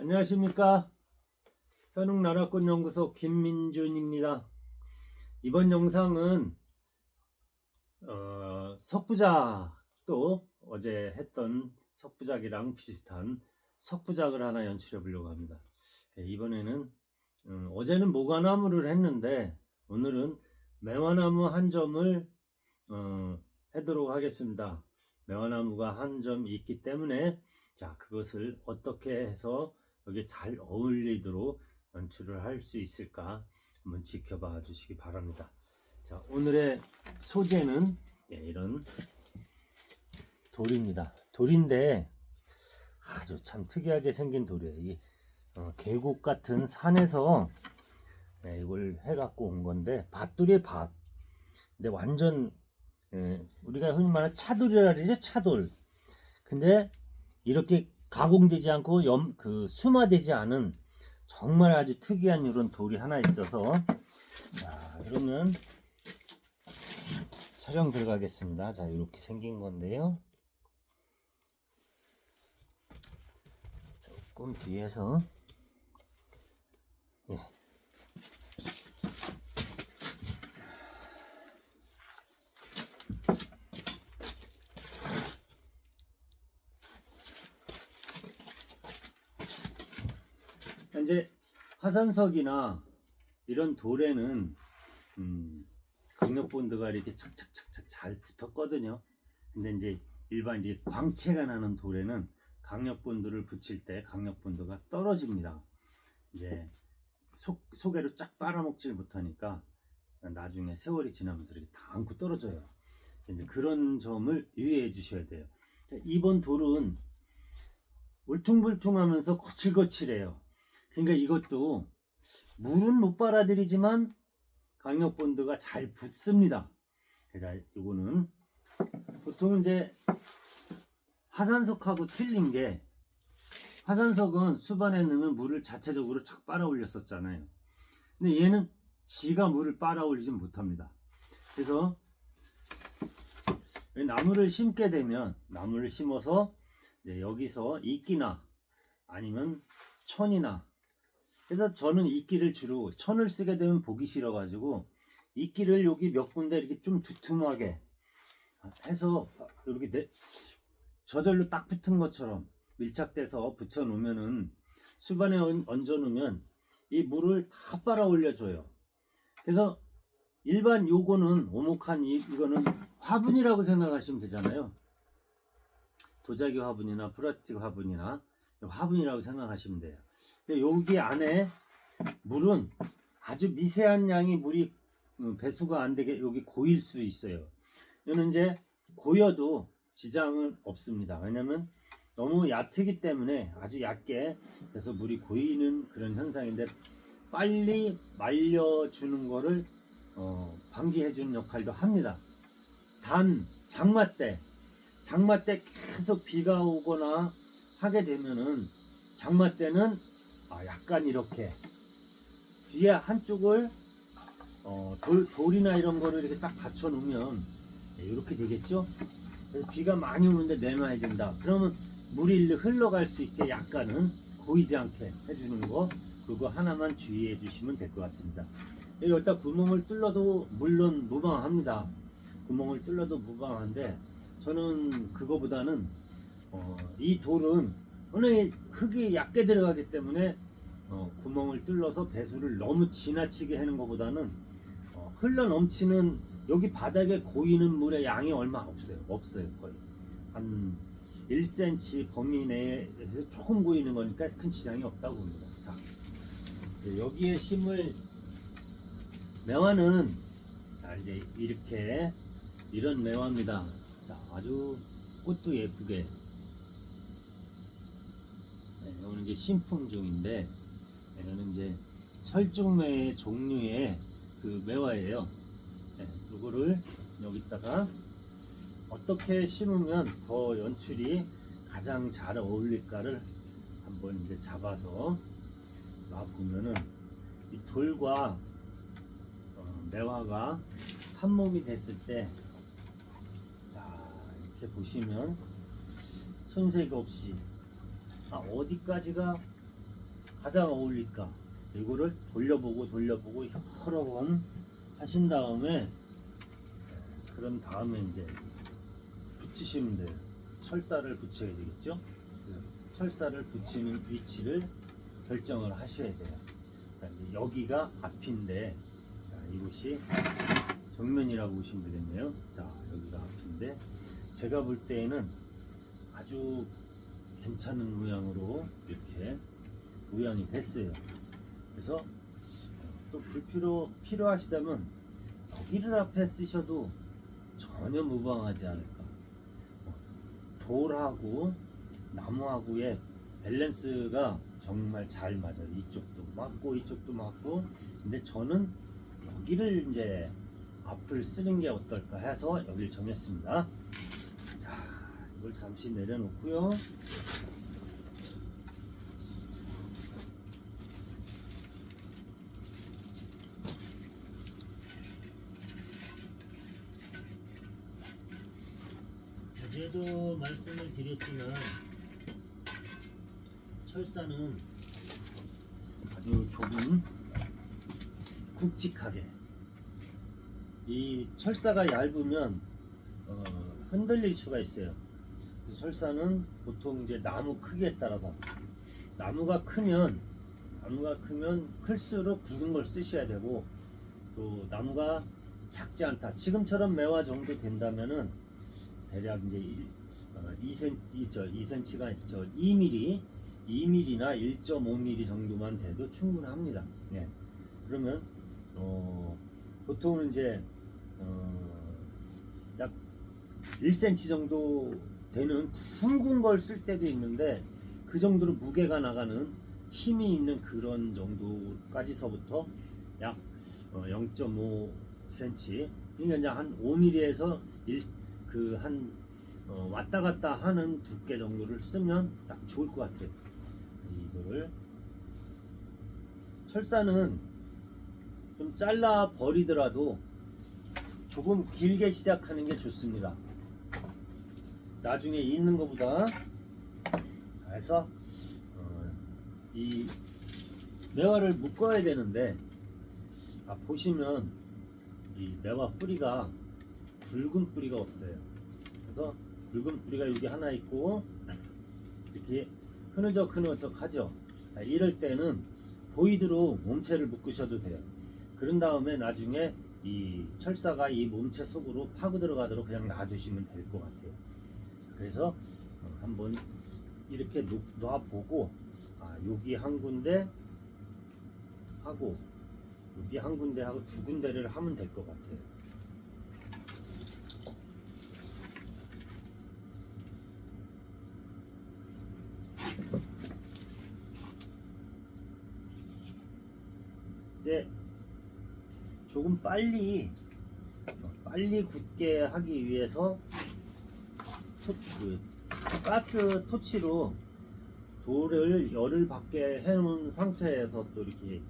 안녕하십니까. 현웅나라꽃연구소 김민준입니다. 이번 영상은 석부작도 어제 했던 석부작이랑 비슷한 석부작을 하나 연출해 보려고 합니다. 이번에는 어제는 모과나무를 했는데 오늘은 매화나무 한 점을 하도록 하겠습니다. 매화나무가 한 점 있기 때문에 자, 그것을 어떻게 해서 여기 잘 어울리도록 연출을 할 수 있을까 한번 지켜봐 주시기 바랍니다. 자, 오늘의 소재는 이런 돌입니다. 돌인데 아주 참 특이하게 생긴 돌이에요. 이 계곡 같은 산에서 이걸 해갖고 온 건데 밭돌이에요, 밭. 근데 완전 우리가 흔히 말하는 차돌이라 그러죠, 차돌. 근데 이렇게 가공되지 않고 수마되지 않은 정말 아주 특이한 이런 돌이 하나 있어서, 자, 그러면 촬영 들어가겠습니다. 자, 이렇게 생긴 건데요. 조금 뒤에서 현재 화산석이나 이런 돌에는 강력본드가 이렇게 착착착착 잘 붙었거든요. 근데 이제 일반 이제 광채가 나는 돌에는 강력본드를 붙일 때 강력본드가 떨어집니다. 이제 속에로 쫙 빨아먹질 못하니까 나중에 세월이 지나면서 이렇게 다 안고 떨어져요. 이제 그런 점을 유의해 주셔야 돼요. 이번 돌은 울퉁불퉁하면서 거칠거칠해요. 그러니까 이것도 물은 못 빨아들이지만 강력본드가 잘 붙습니다. 그래서 이거는 보통 이제 화산석하고 틀린 게, 화산석은 수반에 넣으면 물을 자체적으로 착 빨아 올렸었잖아요. 근데 얘는 지가 물을 빨아 올리지 못합니다. 그래서 나무를 심게 되면 나무를 심어서 이제 여기서 이끼나 아니면 천이나, 그래서 저는 이끼를 주로, 천을 쓰게 되면 보기 싫어 가지고 이끼를 여기 몇 군데 이렇게 좀 두툼하게 해서 이렇게 저절로 딱 붙은 것처럼 밀착돼서 붙여 놓으면은 수반에 얹어 놓으면 이 물을 다 빨아 올려줘요. 그래서 일반 요거는 오목한 이거는 화분이라고 생각하시면 되잖아요. 도자기 화분이나 플라스틱 화분이나 화분이라고 생각하시면 돼요. 여기 안에 물은 아주 미세한 양의 물이 배수가 안 되게 여기 고일 수 있어요. 이거는 이제 고여도 지장은 없습니다. 왜냐면 너무 얕기 때문에 아주 얕게 그래서 물이 고이는 그런 현상인데, 빨리 말려주는 거를 방지해 주는 역할도 합니다. 단 장마 때 계속 비가 오거나 하게 되면은, 장마 때는 약간 이렇게 뒤에 한쪽을 돌이나 이런 거를 이렇게 딱 받쳐 놓으면 이렇게 되겠죠. 비가 많이 오는데 내놔야 된다. 그러면 물이 흘러갈 수 있게 약간은 고이지 않게 해주는 거, 그거 하나만 주의해 주시면 될 것 같습니다. 여기다 구멍을 뚫어도 물론 무방합니다. 구멍을 뚫어도 무방한데, 저는 그거보다는 이 돌은 워낙 흙이 얇게 들어가기 때문에 구멍을 뚫어서 배수를 너무 지나치게 하는 것보다는 흘러 넘치는 여기 바닥에 고이는 물의 양이 얼마 없어요. 거의 한 1cm 범위 내에서 조금 고이는 거니까 큰 지장이 없다고 봅니다. 자, 여기에 심을 매화는 이제 이렇게 이런 매화입니다. 자, 아주 꽃도 예쁘게. 이거는 이제 신품종인데, 이거는 이제 철쭉매의 종류의 그 매화예요. 이거를 여기다가 어떻게 심으면 더 연출이 가장 잘 어울릴까를 한번 이제 잡아서 막 보면은, 이 돌과 매화가 한 몸이 됐을 때, 자, 이렇게 보시면 손색 없이 어디까지가 가장 어울릴까, 이거를 돌려보고 여러 번 하신 다음에, 그런 다음에 이제 붙이시면 돼요. 철사를 붙여야 되겠죠. 철사를 붙이는 위치를 결정을 하셔야 돼요. 자, 이제 여기가 앞인데, 자, 이곳이 정면이라고 보시면 되겠네요. 자, 여기가 앞인데, 제가 볼 때에는 아주 괜찮은 모양으로 이렇게 모양이 됐어요. 그래서 또 필요하시다면 여기를 앞에 쓰셔도 전혀 무방하지 않을까. 돌하고 나무하고의 밸런스가 정말 잘 맞아요. 이쪽도 맞고 이쪽도 맞고. 근데 저는 여기를 이제 앞을 쓰는 게 어떨까 해서 여기를 정했습니다. 자, 이걸 잠시 내려놓고요. 어제도 말씀을 드렸지만 철사는 아주 좁은 굵직하게, 이 철사가 얇으면 흔들릴 수가 있어요. 그래서 철사는 보통 이제 나무 크기에 따라서, 나무가 크면 클수록 굵은 걸 쓰셔야 되고, 또 나무가 작지 않다, 지금처럼 매화 정도 된다면은 대략 이제 2cm가 2mm나 1.5mm 정도만 돼도 충분합니다. 네. 그러면 보통은 이제 약 1cm 정도 되는 굵은 걸 쓸 때도 있는데, 그 정도로 무게가 나가는 힘이 있는 그런 정도까지서부터 약 0.5cm, 그러니까 이제 한 5mm에서 왔다 갔다 하는 두께 정도를 쓰면 딱 좋을 것 같아요. 이거를, 철사는 좀 잘라 버리더라도 조금 길게 시작하는 게 좋습니다. 나중에 있는 것보다. 그래서 이 매화를 묶어야 되는데, 보시면 이 매화 뿌리가 굵은 뿌리가 없어요. 그래서 굵은 뿌리가 여기 하나 있고 이렇게 흐느적 하죠. 자, 이럴 때는 보이드로 몸체를 묶으셔도 돼요. 그런 다음에 나중에 이 철사가 이 몸체 속으로 파고 들어가도록 그냥 놔두시면 될 것 같아요. 그래서 한번 이렇게 놔보고, 여기 한 군데 하고 여기 한 군데 하고 두 군데를 하면 될 것 같아요. 이제 조금 빨리 굳게 하기 위해서 가스 토치로 돌을 열을 받게 해놓은 상태에서 또 이렇게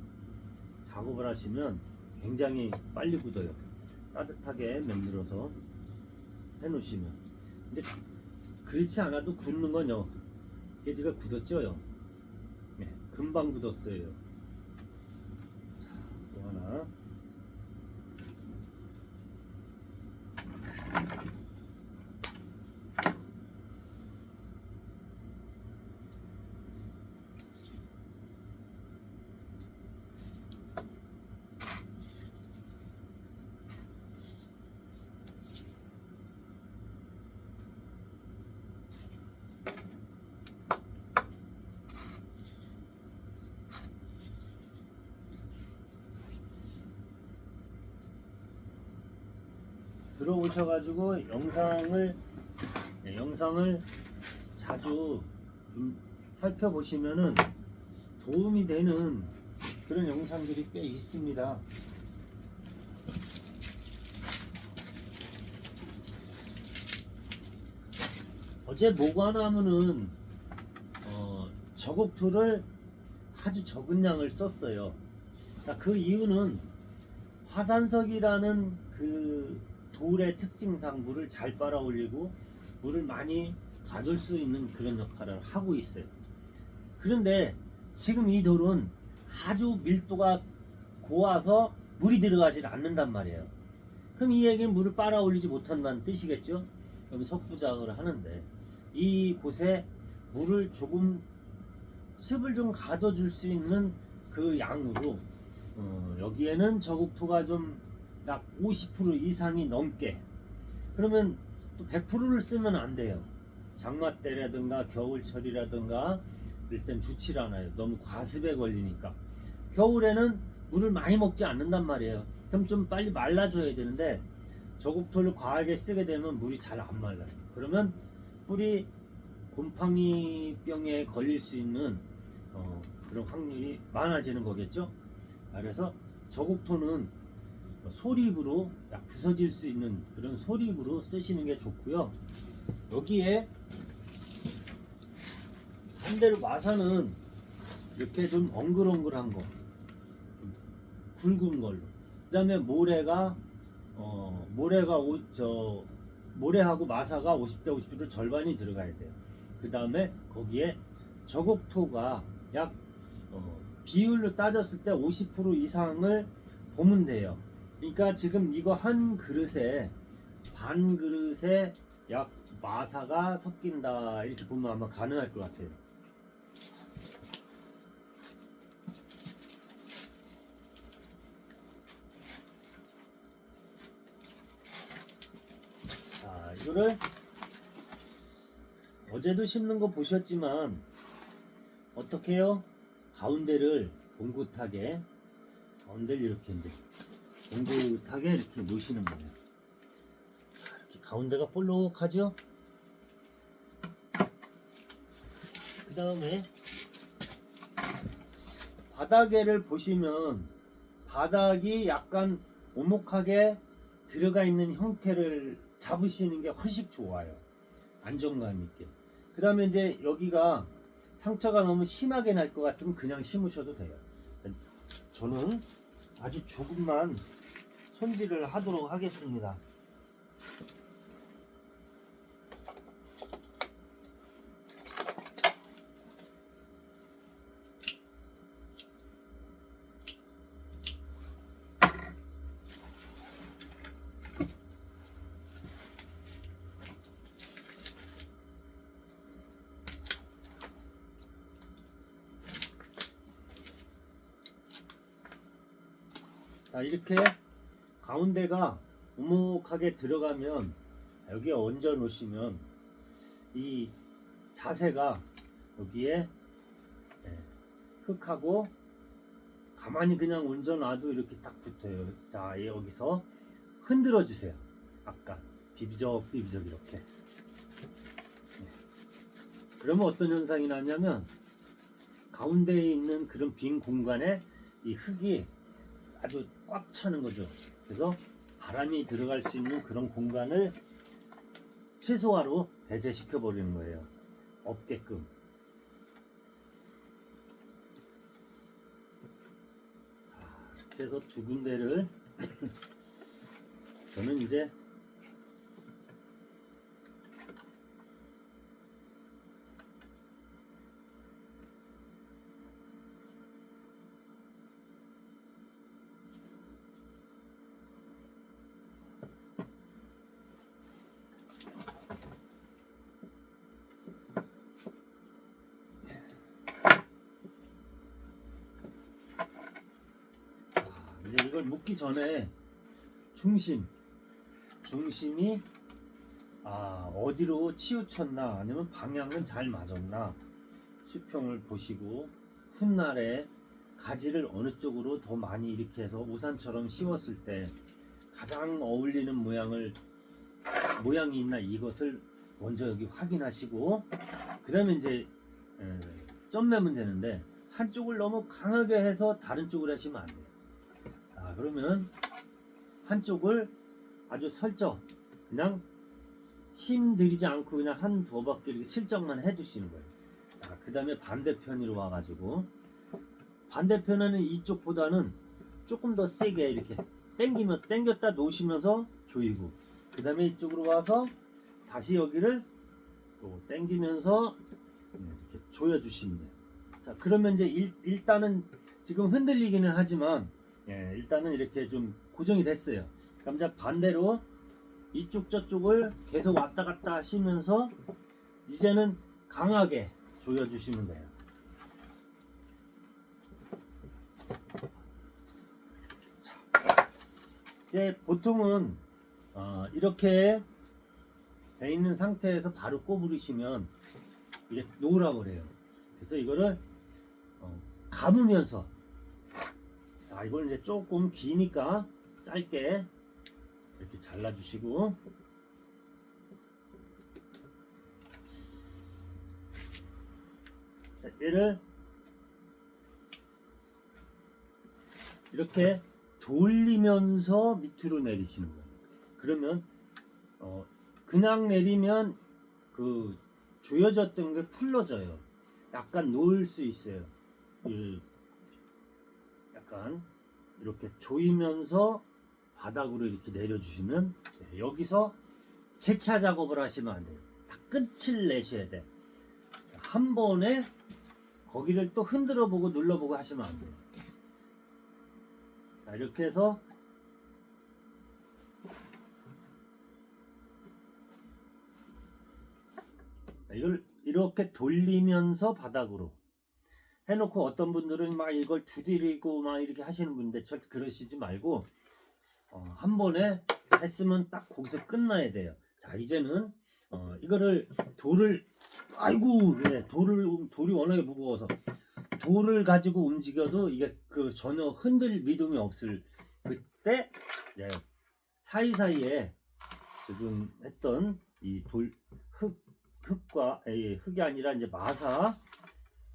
작업을 하시면 굉장히 빨리 굳어요. 따뜻하게 만들어서 해놓으시면. 근데 그렇지 않아도 굳는 건요, 게지가 굳었죠. 네, 금방 굳었어요. 자, 또 하나. 들어오셔가지고 영상을 자주 좀 살펴보시면은 도움이 되는 그런 영상들이 꽤 있습니다. 어제 모관나무는 저곡토를 아주 적은 양을 썼어요. 그 이유는 화산석이라는 그 돌의 특징상 물을 잘 빨아 올리고 물을 많이 가둘 수 있는 그런 역할을 하고 있어요. 그런데 지금 이 돌은 아주 밀도가 고와서 물이 들어가질 않는단 말이에요. 그럼 이 얘기는 물을 빨아 올리지 못한다는 뜻이겠죠? 그럼 석부작을 하는데 이 곳에 물을 조금 습을 좀 가둬줄 수 있는 그 양으로 여기에는 저국토가 좀 약 50% 이상이 넘게, 그러면 또 100%를 쓰면 안 돼요. 장마 때라든가 겨울철이라든가 일단 좋지 않아요. 너무 과습에 걸리니까. 겨울에는 물을 많이 먹지 않는단 말이에요. 그럼 좀 빨리 말라줘야 되는데 저국토를 과하게 쓰게 되면 물이 잘 안 말라요. 그러면 뿌리 곰팡이병에 걸릴 수 있는 그런 확률이 많아지는 거겠죠. 그래서 저국토는 소립으로 약 부서질 수 있는 그런 소립으로 쓰시는 게 좋고요. 여기에 반대로 마사는 이렇게 좀 엉글엉글한 거, 굵은 걸로. 그 다음에 모래하고 마사가 50대 50로 절반이 들어가야 돼요. 그 다음에 거기에 저곡토가 약 비율로 따졌을 때 50% 이상을 보면 돼요. 그러니까 지금 이거 한 그릇에 반 그릇에 약 마사가 섞인다 이렇게 보면 아마 가능할 것 같아요. 자, 이거를 어제도 심는 거 보셨지만 어떻게 해요? 가운데를 봉긋하게, 가운데를 이렇게 이제 봉긋하게 이렇게 놓으시는 거예요. 자, 이렇게 가운데가 볼록하죠? 그 다음에 바닥에를 보시면 바닥이 약간 오목하게 들어가 있는 형태를 잡으시는 게 훨씬 좋아요. 안정감 있게. 그 다음에 이제 여기가 상처가 너무 심하게 날 것 같으면 그냥 심으셔도 돼요. 저는 아주 조금만 손질을 하도록 하겠습니다. 자, 이렇게 가운데가 오목하게 들어가면 여기에 얹어 놓으시면 이 자세가 여기에 흙하고 가만히 그냥 얹어 놔도 이렇게 딱 붙어요. 자, 여기서 흔들어 주세요. 아까 비비적 이렇게. 그러면 어떤 현상이 나냐면 가운데에 있는 그런 빈 공간에 이 흙이 아주 꽉 차는 거죠. 그래서 바람이 들어갈 수 있는 그런 공간을 최소화로 배제시켜 버리는 거예요. 없게끔. 자, 이렇게 해서 두 군데를 저는 이제 이걸 묶기 전에 중심이 어디로 치우쳤나 아니면 방향은 잘 맞았나 수평을 보시고 훗날에 가지를 어느 쪽으로 더 많이 이렇게 해서 우산처럼 씌웠을 때 가장 어울리는 모양이 있나 이것을 먼저 여기 확인하시고 그 다음에 이제 점 매면 되는데 한쪽을 너무 강하게 해서 다른 쪽을 하시면 안 돼요. 그러면 한쪽을 아주 슬쩍 그냥 힘 들이지 않고 그냥 한 두 바퀴 이렇게 슬쩍만 해 두시는 거예요. 자, 그 다음에 반대편으로 와가지고 반대편에는 이쪽보다는 조금 더 세게 이렇게 당겼다 놓으시면서 조이고 그 다음에 이쪽으로 와서 다시 여기를 또 당기면서 이렇게 조여 주시면 돼요. 자, 그러면 이제 일단은 지금 흔들리기는 하지만 일단은 이렇게 좀 고정이 됐어요. 그럼 이제 반대로 이쪽 저쪽을 계속 왔다 갔다 하시면서 이제는 강하게 조여주시면 돼요. 자, 보통은 이렇게 돼 있는 상태에서 바로 꼬부리시면 이게 노라 그래요. 그래서 이거를 감으면서, 자, 이걸 이제 조금 기니까 짧게 이렇게 잘라주시고, 자, 얘를 이렇게 돌리면서 밑으로 내리시는 거예요. 그러면 그냥 내리면 그 조여졌던 게 풀러져요. 약간 놓을 수 있어요. 약간 이렇게 조이면서 바닥으로 이렇게 내려주시면 여기서 재차 작업을 하시면 안 돼요. 다 끝을 내셔야 돼. 한 번에 거기를 또 흔들어 보고 눌러 보고 하시면 안 돼요. 자, 이렇게 해서 이걸 이렇게 돌리면서 바닥으로 해놓고, 어떤 분들은 막 이걸 두드리고 막 이렇게 하시는 분인데 절대 그러시지 말고 한 번에 했으면 딱 거기서 끝나야 돼요. 자, 이제는 이거를 아이고, 돌이 워낙에 무거워서 돌을 가지고 움직여도 이게 그 전혀 흔들 미동이 없을 그때 이제 사이사이에 지금 했던 이 흙이 아니라 이제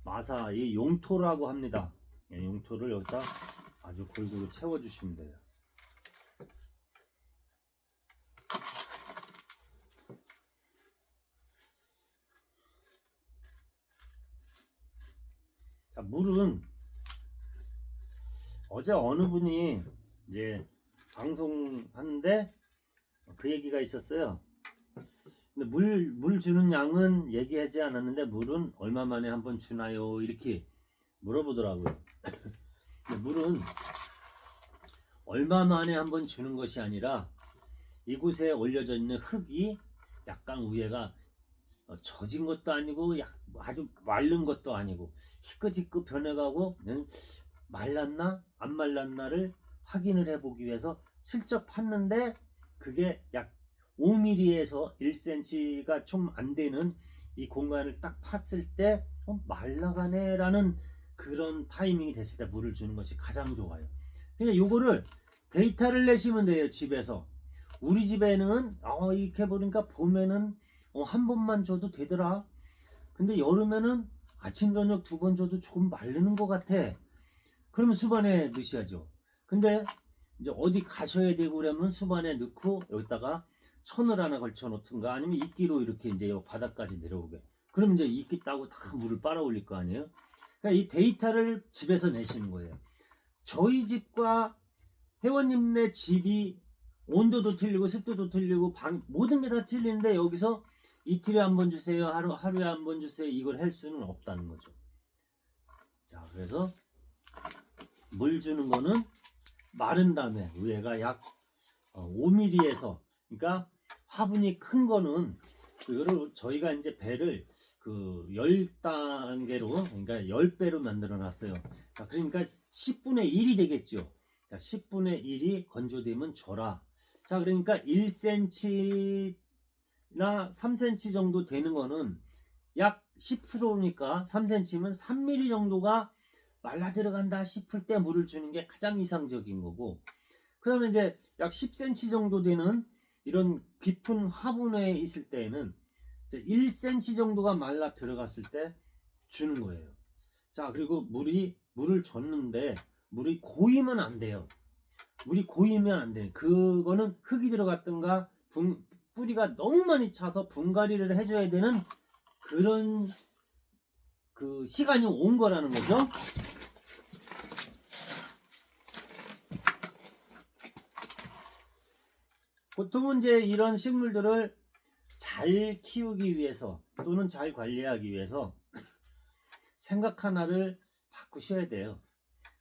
마사 이 용토라고 합니다. 용토를 여기다 아주 골고루 채워주시면 돼요. 자, 물은 어제 어느 분이 이제 방송하는데 그 얘기가 있었어요. 근데 물 주는 양은 얘기하지 않았는데 물은 얼마 만에 한번 주나요? 이렇게 물어보더라고요. 근데 물은 얼마 만에 한번 주는 것이 아니라 이곳에 올려져 있는 흙이 약간 위에가 젖은 것도 아니고 아주 마른 것도 아니고 희끗희끗 변해가고 말랐나 안 말랐나를 확인을 해보기 위해서 슬쩍 팠는데 그게 약 5mm에서 1cm가 좀 안 되는 이 공간을 딱 팠을 때 말라가네 라는 그런 타이밍이 됐을 때 물을 주는 것이 가장 좋아요. 그러니까 요거를 데이터를 내시면 돼요. 집에서 우리 집에는 이렇게 보니까 봄에는 한 번만 줘도 되더라. 근데 여름에는 아침 저녁 2번 줘도 조금 마르는 것 같아. 그러면 수반에 넣으셔야죠. 근데 이제 어디 가셔야 되고 그러면 수반에 넣고 여기다가 천을 하나 걸쳐 놓든가 아니면 이끼로 이렇게 이제 바닥까지 내려오게. 그럼 이제 이끼 따고 다 물을 빨아 올릴 거 아니에요. 그러니까 이 데이터를 집에서 내시는 거예요. 저희 집과 회원님네 집이 온도도 틀리고 습도도 틀리고 모든 게 다 틀리는데 여기서 이틀에 한 번 주세요, 하루에 한 번 주세요, 이걸 할 수는 없다는 거죠. 자, 그래서 물 주는 거는 마른 다음에 위에가 약 5mm에서, 그러니까 화분이 큰 거는 그거를 저희가 이제 배를 그 10단계로, 그러니까 10배로 만들어 놨어요. 자, 그러니까 10분의 1이 되겠죠. 자, 10분의 1이 건조되면 줘라. 자, 그러니까 1cm나 3cm 정도 되는 거는 약 10%니까 3cm면 3mm 정도가 말라 들어간다 싶을 때 물을 주는 게 가장 이상적인 거고, 그 다음에 이제 약 10cm 정도 되는 이런 깊은 화분에 있을 때에는 1cm 정도가 말라 들어갔을 때 주는 거예요. 자, 그리고 물을 줬는데 물이 고이면 안 돼요. 물이 고이면 안 돼. 그거는 흙이 들어갔던가 뿌리가 너무 많이 차서 분갈이를 해줘야 되는 그런 그 시간이 온 거라는 거죠. 보통은 이제 이런 식물들을 잘 키우기 위해서 또는 잘 관리하기 위해서 생각 하나를 바꾸셔야 돼요.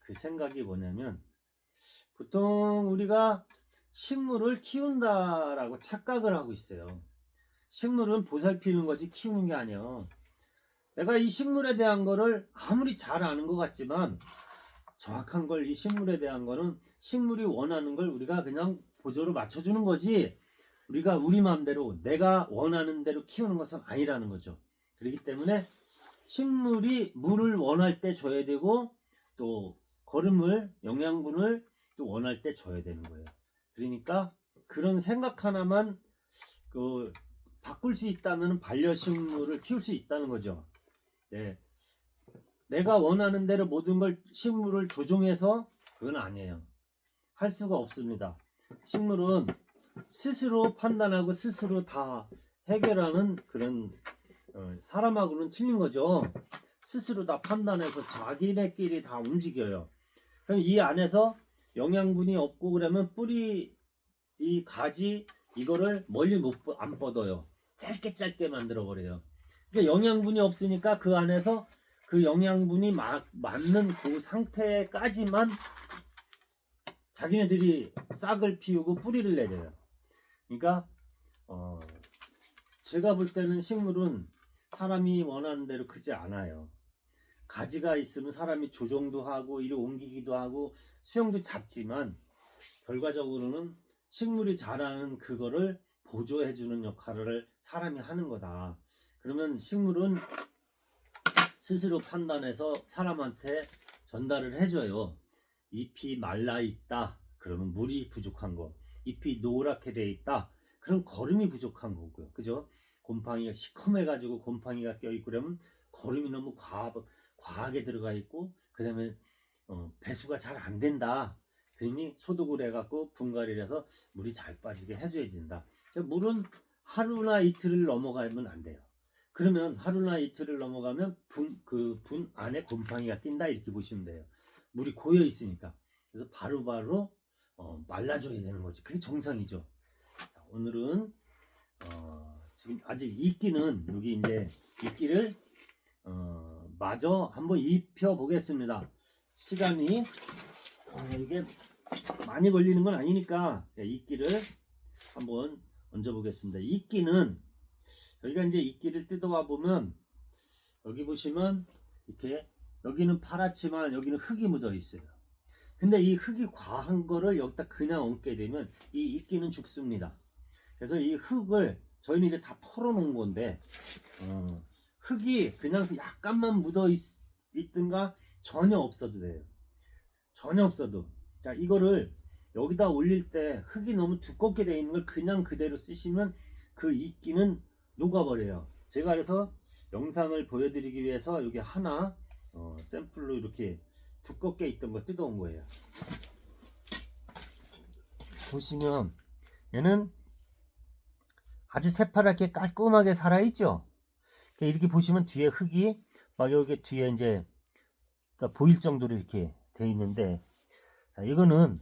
그 생각이 뭐냐면 보통 우리가 식물을 키운다라고 착각을 하고 있어요. 식물은 보살피는 거지 키우는 게 아니에요. 내가 이 식물에 대한 거를 아무리 잘 아는 것 같지만 정확한 걸 이 식물에 대한 거는 식물이 원하는 걸 우리가 그냥 보조로 맞춰주는 거지 우리가 우리 마음대로 내가 원하는 대로 키우는 것은 아니라는 거죠. 그렇기 때문에 식물이 물을 원할 때 줘야 되고 또 거름을 영양분을 또 원할 때 줘야 되는 거예요. 그러니까 그런 생각 하나만 바꿀 수 있다면 반려식물을 키울 수 있다는 거죠. 네. 내가 원하는 대로 모든 걸 식물을 조종해서 그건 아니에요. 할 수가 없습니다. 식물은 스스로 판단하고 스스로 다 해결하는 그런 사람하고는 틀린 거죠. 스스로 다 판단해서 자기네끼리 다 움직여요. 그럼 이 안에서 영양분이 없고 그러면 뿌리 이 가지 이거를 멀리 안 뻗어요. 짧게 만들어 버려요. 그러니까 영양분이 없으니까 그 안에서 그 영양분이 맞는 그 상태까지만 자기네들이 싹을 피우고 뿌리를 내려요. 그러니까 제가 볼 때는 식물은 사람이 원하는 대로 크지 않아요. 가지가 있으면 사람이 조정도 하고 이리 옮기기도 하고 수영도 잡지만 결과적으로는 식물이 자라는 그거를 보조해주는 역할을 사람이 하는 거다. 그러면 식물은 스스로 판단해서 사람한테 전달을 해줘요. 잎이 말라 있다. 그러면 물이 부족한 거. 잎이 노랗게 돼 있다. 그럼 거름이 부족한 거고요. 그죠? 곰팡이가 시커매가지고 곰팡이가 껴있고 그러면 거름이 너무 과하게 들어가 있고 그 다음에 배수가 잘 안 된다. 그러니 소독을 해갖고 분갈이를 해서 물이 잘 빠지게 해줘야 된다. 물은 하루나 이틀을 넘어가면 안 돼요. 그러면 하루나 이틀을 넘어가면 분 안에 곰팡이가 낀다 이렇게 보시면 돼요. 물이 고여 있으니까. 그래서 바로바로 말라줘야 되는 거지. 그게 정상이죠. 오늘은 지금 아직 이끼는 여기 이제 이끼를 마저 한번 입혀 보겠습니다. 시간이 이게 많이 걸리는 건 아니니까 이끼를 한번 얹어 보겠습니다. 이끼는 여기가 이제 이끼를 뜯어와 보면 여기 보시면 이렇게 여기는 파랗지만 여기는 흙이 묻어 있어요. 근데 이 흙이 과한 거를 여기다 그냥 얹게 되면 이 이끼는 죽습니다. 그래서 이 흙을 저희는 이제 다 털어놓은 건데 흙이 그냥 약간만 묻어 있든가 전혀 없어도 돼요. 전혀 없어도. 자, 이거를 여기다 올릴 때 흙이 너무 두껍게 되어 있는 걸 그냥 그대로 쓰시면 그 이끼는 녹아버려요. 제가 그래서 영상을 보여드리기 위해서 여기 하나 샘플로 이렇게 두껍게 있던 거 뜯어온 거예요. 보시면 얘는 아주 새파랗게 깔끔하게 살아있죠. 이렇게 보시면 뒤에 흙이 막 여기 뒤에 이제 보일 정도로 이렇게 돼 있는데, 자, 이거는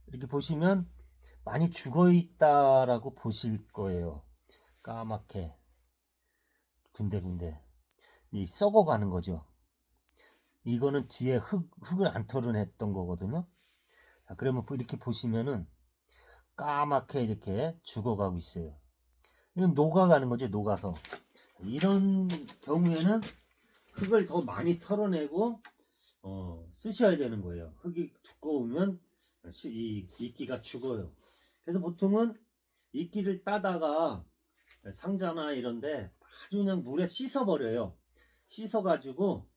이렇게 보시면 많이 죽어 있다라고 보실 거예요. 까맣게 군데군데 썩어가는 거죠. 이거는 뒤에 흙을 안 털어냈던 거거든요. 자, 그러면 이렇게 보시면은 까맣게 이렇게 죽어가고 있어요. 이건 녹아가는 거죠. 녹아서. 이런 경우에는 흙을 더 많이 털어내고 쓰셔야 되는 거예요. 흙이 두꺼우면 이 이끼가 죽어요. 그래서 보통은 이끼를 따다가 상자나 이런데 아주 그냥 물에 씻어 버려요. 씻어 가지고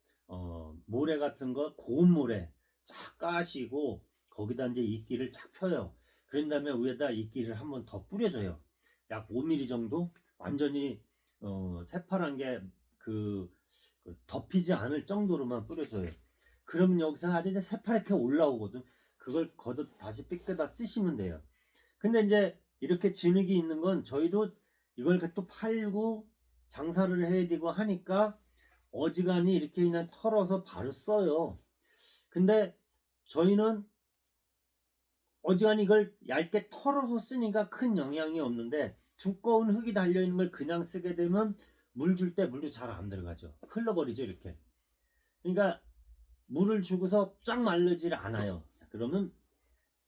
모래 같은 거 고운 모래 쫙 까시고 거기다 이제 이끼를 쫙 펴요. 그런 다음에 위에다 이끼를 한번 더 뿌려줘요. 약 5mm 정도 완전히 새파란 게 덮이지 않을 정도로만 뿌려줘요. 그러면 여기서 아주 이제 새파랗게 올라오거든. 그걸 걷어 다시 삐끗다 쓰시면 돼요. 근데 이제 이렇게 진흙이 있는 건 저희도 이걸 또 팔고 장사를 해야 되고 하니까 어지간히 이렇게 그냥 털어서 바로 써요. 근데 저희는 어지간히 이걸 얇게 털어서 쓰니까 큰 영향이 없는데 두꺼운 흙이 달려있는 걸 그냥 쓰게 되면 물 줄 때 물도 잘 안 들어가죠. 흘러버리죠 이렇게. 그러니까 물을 주고서 쫙 마르질 않아요. 자, 그러면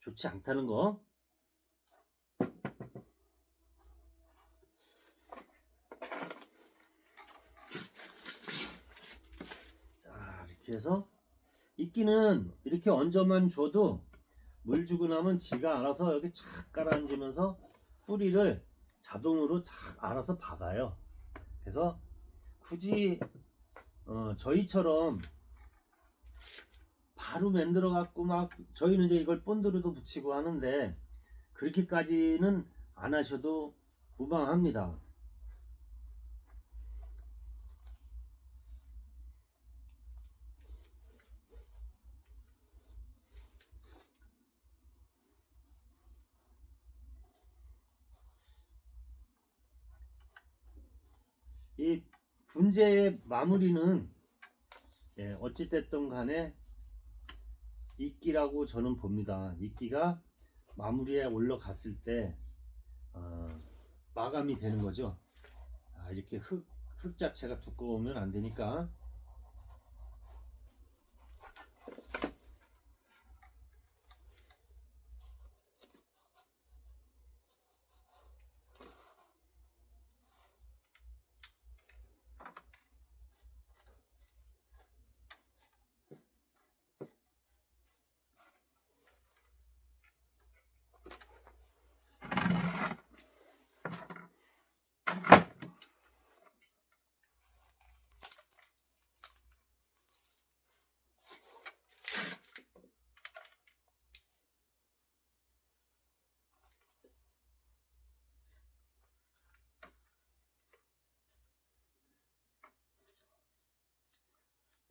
좋지 않다는 거. 자, 이렇게 해서 이끼는 이렇게 얹어만 줘도 물 주고 나면 지가 알아서 여기 촥 깔아앉으면서 뿌리를 자동으로 촥 알아서 박아요. 그래서 굳이 저희처럼 바로 만들어 갖고 막 저희는 이제 이걸 본드로도 붙이고 하는데 그렇게까지는 안 하셔도 무방합니다. 이 분재의 마무리는 어찌됐든 간에 이끼라고 저는 봅니다. 이끼가 마무리에 올라갔을 때 마감이 되는 거죠. 이렇게 흙 자체가 두꺼우면 안 되니까.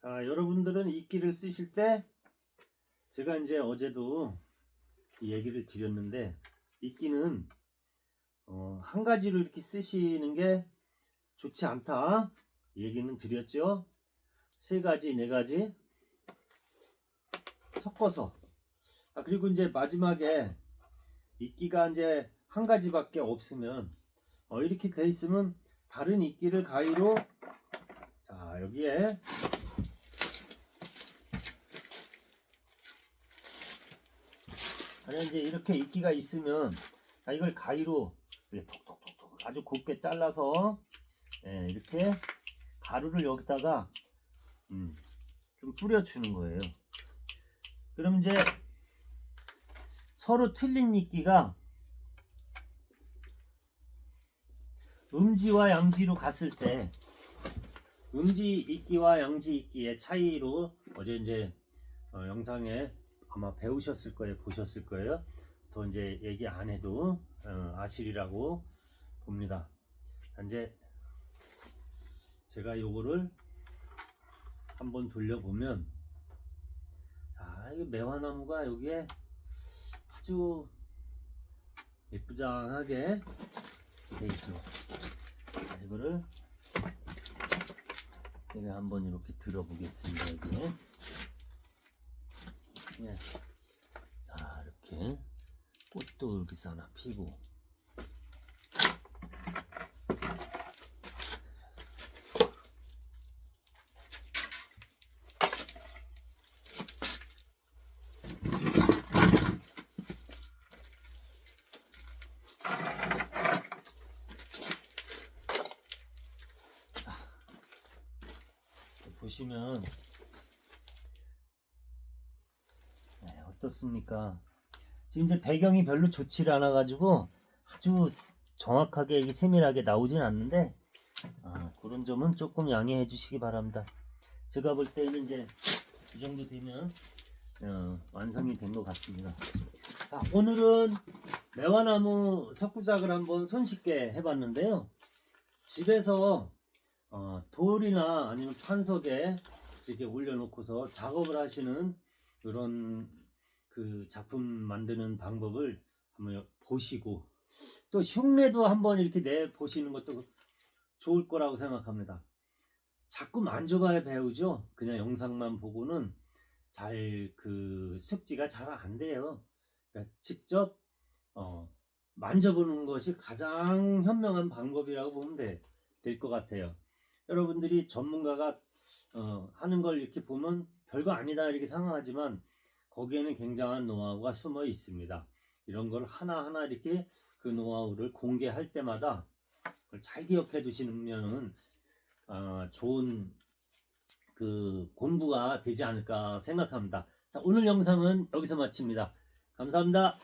자, 여러분들은 이끼를 쓰실 때 제가 이제 어제도 얘기를 드렸는데 이끼는 한 가지로 이렇게 쓰시는 게 좋지 않다 얘기는 드렸죠. 세 가지, 네 가지 섞어서. 그리고 이제 마지막에 이끼가 이제 한 가지밖에 없으면 이렇게 돼 있으면 다른 이끼를 가위로 자 여기에 아니 이제 이렇게 이끼가 있으면 이걸 가위로 톡톡톡톡 아주 곱게 잘라서 이렇게 가루를 여기다가 좀 뿌려주는 거예요. 그럼 이제 서로 틀린 이끼가 음지와 양지로 갔을 때 음지 이끼와 양지 이끼의 차이로 어제 이제 영상에 아마 배우셨을 거예요, 보셨을 거예요. 더 이제 얘기 안 해도 아시리라고 봅니다. 이제 제가 요거를 한번 돌려보면 자, 이 매화나무가 여기에 아주 예쁘장하게 돼 있죠. 자, 이거를 제가 한번 이렇게 들어보겠습니다. 여기에 자, 이렇게 꽃도 이렇게 하나 피고 보시면 어떻습니까? 지금 이제 배경이 별로 좋지 않아 가지고 아주 정확하게 세밀하게 나오진 않는데 그런 점은 조금 양해해 주시기 바랍니다. 제가 볼 때는 이제 이 정도 되면 완성이 된 것 같습니다. 자, 오늘은 매화나무 석구작을 한번 손쉽게 해봤는데요. 집에서 돌이나 아니면 판석에 이렇게 올려놓고서 작업을 하시는 그런 그 작품 만드는 방법을 한번 보시고 또 흉내도 한번 이렇게 내 보시는 것도 좋을 거라고 생각합니다. 자꾸 만져봐야 배우죠. 그냥 영상만 보고는 잘 그 숙지가 잘 안 돼요. 그러니까 직접 만져보는 것이 가장 현명한 방법이라고 보면 될 것 같아요. 여러분들이 전문가가 하는 걸 이렇게 보면 별거 아니다 이렇게 생각하지만 거기에는 굉장한 노하우가 숨어 있습니다. 이런 걸 하나하나 이렇게 그 노하우를 공개할 때마다 그걸 잘 기억해 두시면은 좋은 그 공부가 되지 않을까 생각합니다. 자, 오늘 영상은 여기서 마칩니다. 감사합니다.